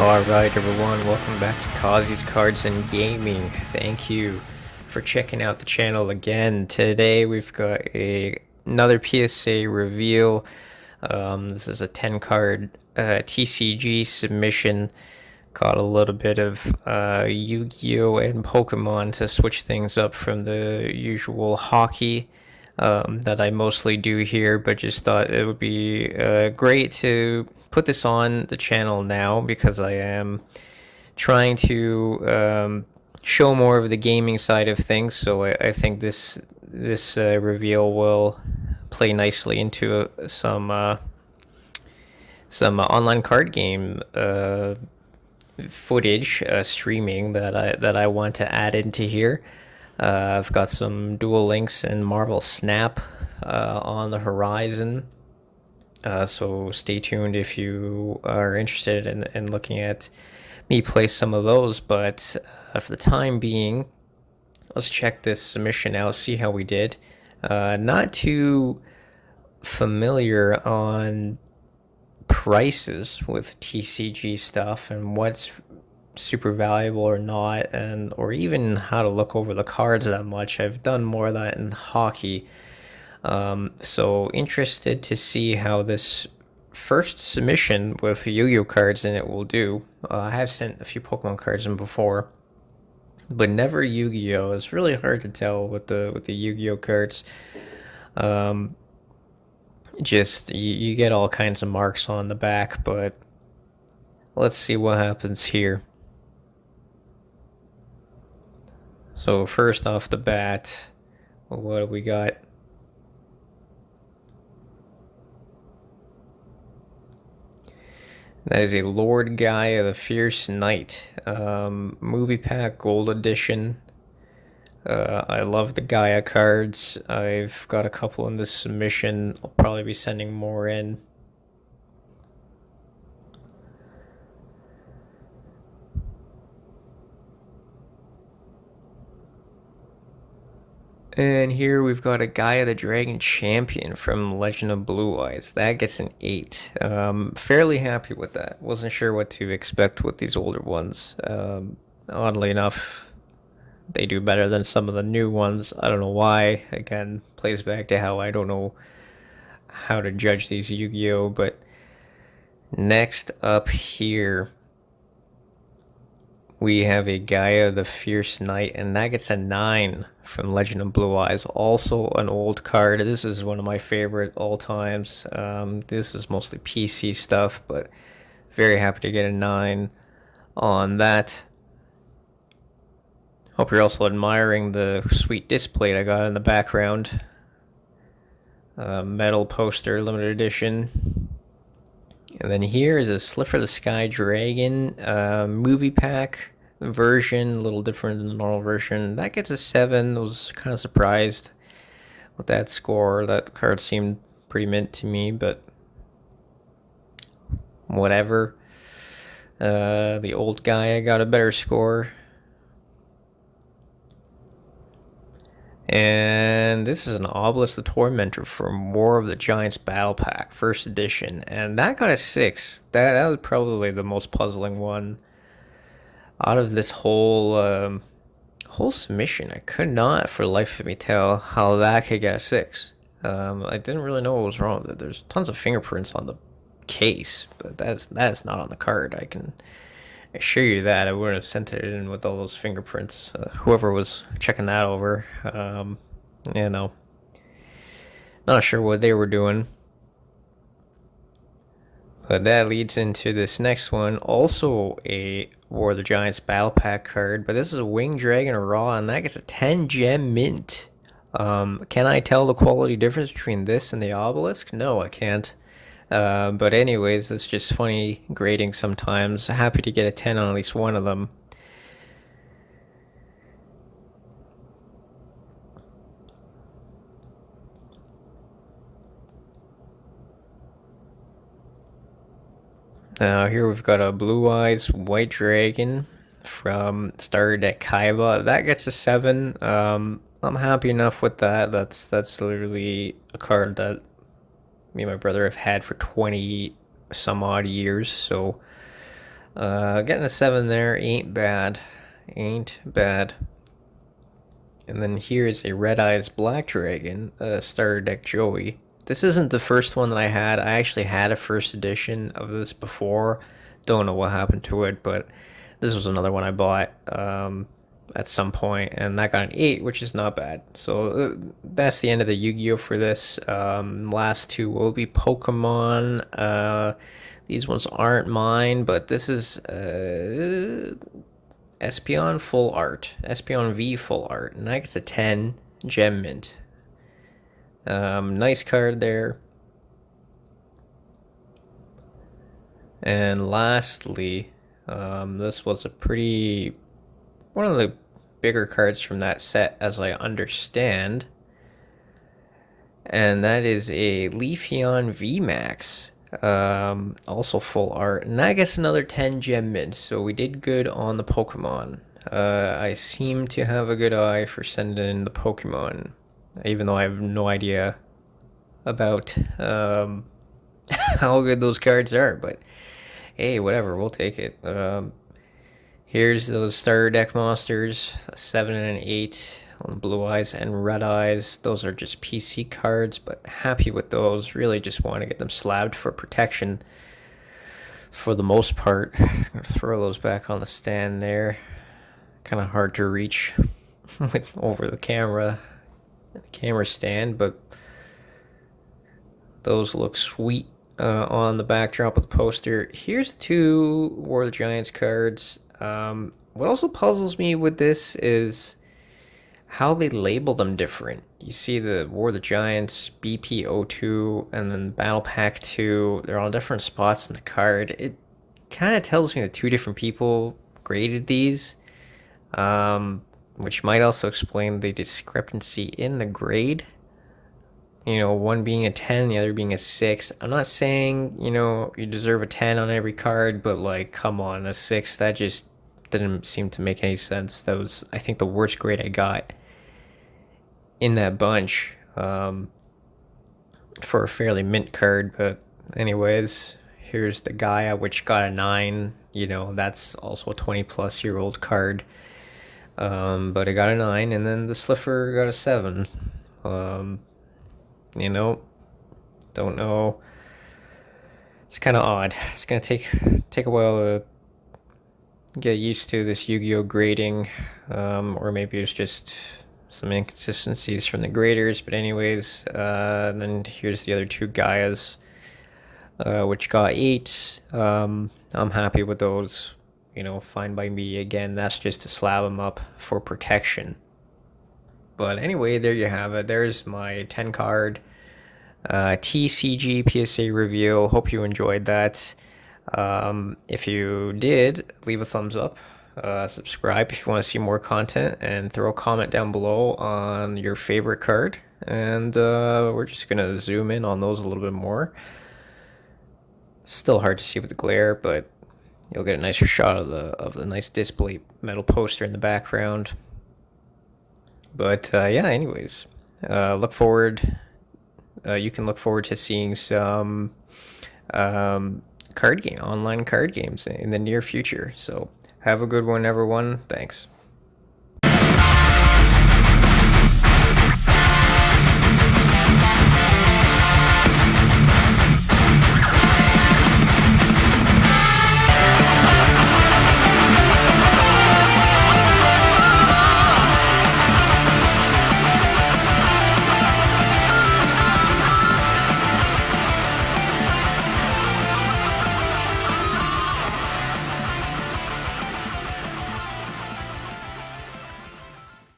Alright everyone, welcome back to Kazi's Cards and Gaming. Thank you for checking out the channel again. Today we've got another PSA reveal. This is a 10 card TCG submission. Got a little bit of Yu-Gi-Oh and Pokemon to switch things up from the usual hockey that I mostly do here, but just thought it would be great to put this on the channel now because I am trying to show more of the gaming side of things. So I think this reveal will play nicely into some online card game footage streaming that I want to add into here. I've got some Duel Links and Marvel Snap on the horizon, so stay tuned if you are interested in looking at me play some of those. But for the time being, let's check this submission out, see how we did. Not too familiar on prices with TCG stuff and what's super valuable or not, and or even how to look over the cards that much. I've done more of that in hockey, so interested to see how this first submission with Yu-Gi-Oh cards in it will do. I have sent a few Pokemon cards in before, but never Yu-Gi-Oh. It's really hard to tell with the Yu-Gi-Oh cards. Just you get all kinds of marks on the back, but let's see what happens here. So first off the bat, what do we got? That is a Lord Gaia the Fierce Knight movie pack gold edition. I love the Gaia cards. I've got a couple in this submission. I'll probably be sending more in. And here we've got a Gaia the Dragon Champion from Legend of Blue Eyes. That gets an 8. Fairly happy with that. Wasn't sure what to expect with these older ones. Oddly enough, they do better than some of the new ones. I don't know why. Again, plays back to how I don't know how to judge these Yu-Gi-Oh! But next up here, we have a Gaia the Fierce Knight, and that gets a 9 from Legend of Blue Eyes. Also an old card. This is one of my favorite all times. This is mostly PC stuff, but very happy to get a 9 on that. Hope you're also admiring the sweet display I got in the background. Metal poster, limited edition. And then here is a Slipper the Sky Dragon movie pack version, a little different than the normal version. That gets a 7. I was kind of surprised with that score. That card seemed pretty mint to me, but whatever. The old guy got a better score. And this is an Obelisk the Tormentor from War of the Giants Battle Pack, first edition, and that got a 6. That was probably the most puzzling one out of this whole submission. I could not, for the life of me, tell how that could get a 6. I didn't really know what was wrong with it. There's tons of fingerprints on the case, but that's not on the card. I can assure you that I wouldn't have sent it in with all those fingerprints. Whoever was checking that over, you know, not sure what they were doing. But that leads into this next one, also a War of the Giants Battle Pack card, but this is a Winged Dragon Raw, and that gets a 10 gem mint. Can I tell the quality difference between this and the Obelisk? No, I can't. But anyways, it's just funny grading sometimes. Happy to get a 10 on at least one of them. Now here we've got a Blue Eyes White Dragon from Starter Deck Kaiba. That gets a 7. I'm happy enough with that. That's literally a card that me and my brother have had for 20 some odd years, so Getting a 7 there ain't bad. Ain't bad. And then here is a Red Eyes Black Dragon, starter deck Joey. This isn't the first one that I had. I actually had a first edition of this before. Don't know what happened to it, but this was another one I bought at some point, and that got an 8, which is not bad. So that's the end of the Yu-Gi-Oh for this. Last two will be Pokemon. These ones aren't mine, but this is Espeon full art, Espeon V full art, and that gets a 10 gem mint. Nice card there. And lastly, this was one of the bigger cards from that set, as I understand, and that is a Leafeon VMAX. Also full art, and that gets another 10 gem mint, so we did good on the Pokemon. I seem to have a good eye for sending in the Pokemon, even though I have no idea about how good those cards are, but hey, whatever, we'll take it. Here's those starter deck monsters, a 7 and an 8 on Blue Eyes and Red Eyes. Those are just PC cards, but happy with those. Really just want to get them slabbed for protection for the most part. I'm gonna throw those back on the stand there. Kind of hard to reach with over the camera stand, but those look sweet on the backdrop of the poster. Here's two War of the Giants cards. What also puzzles me with this is how they label them different. You see the War of the Giants, BP02, and then Battle Pack 2. They're on different spots in the card. It kind of tells me that two different people graded these, which might also explain the discrepancy in the grade. You know, one being a 10, the other being a 6. I'm not saying, you know, you deserve a 10 on every card, but like, come on, a 6, that just didn't seem to make any sense. That was, I think, the worst grade I got in that bunch for a fairly mint card. But anyways, here's the Gaia, which got a 9. You know, that's also a 20-plus-year-old card. But it got a 9, and then the Slifer got a 7. You know, don't know. It's kind of odd. It's gonna take a while to get used to this Yu-Gi-Oh grading, or maybe it's just some inconsistencies from the graders. But anyways, then here's the other two Gaias, which got 8. I'm happy with those. You know, fine by me. Again, that's just to slab them up for protection. But anyway, there you have it. There's my 10 card TCG PSA review. Hope you enjoyed that. If you did, leave a thumbs up. Subscribe if you want to see more content, and throw a comment down below on your favorite card. And we're just going to zoom in on those a little bit more. Still hard to see with the glare, but you'll get a nicer shot of the nice display metal poster in the background. But yeah, anyways, look forward. You can look forward to seeing some online card games in the near future. So have a good one, everyone. Thanks.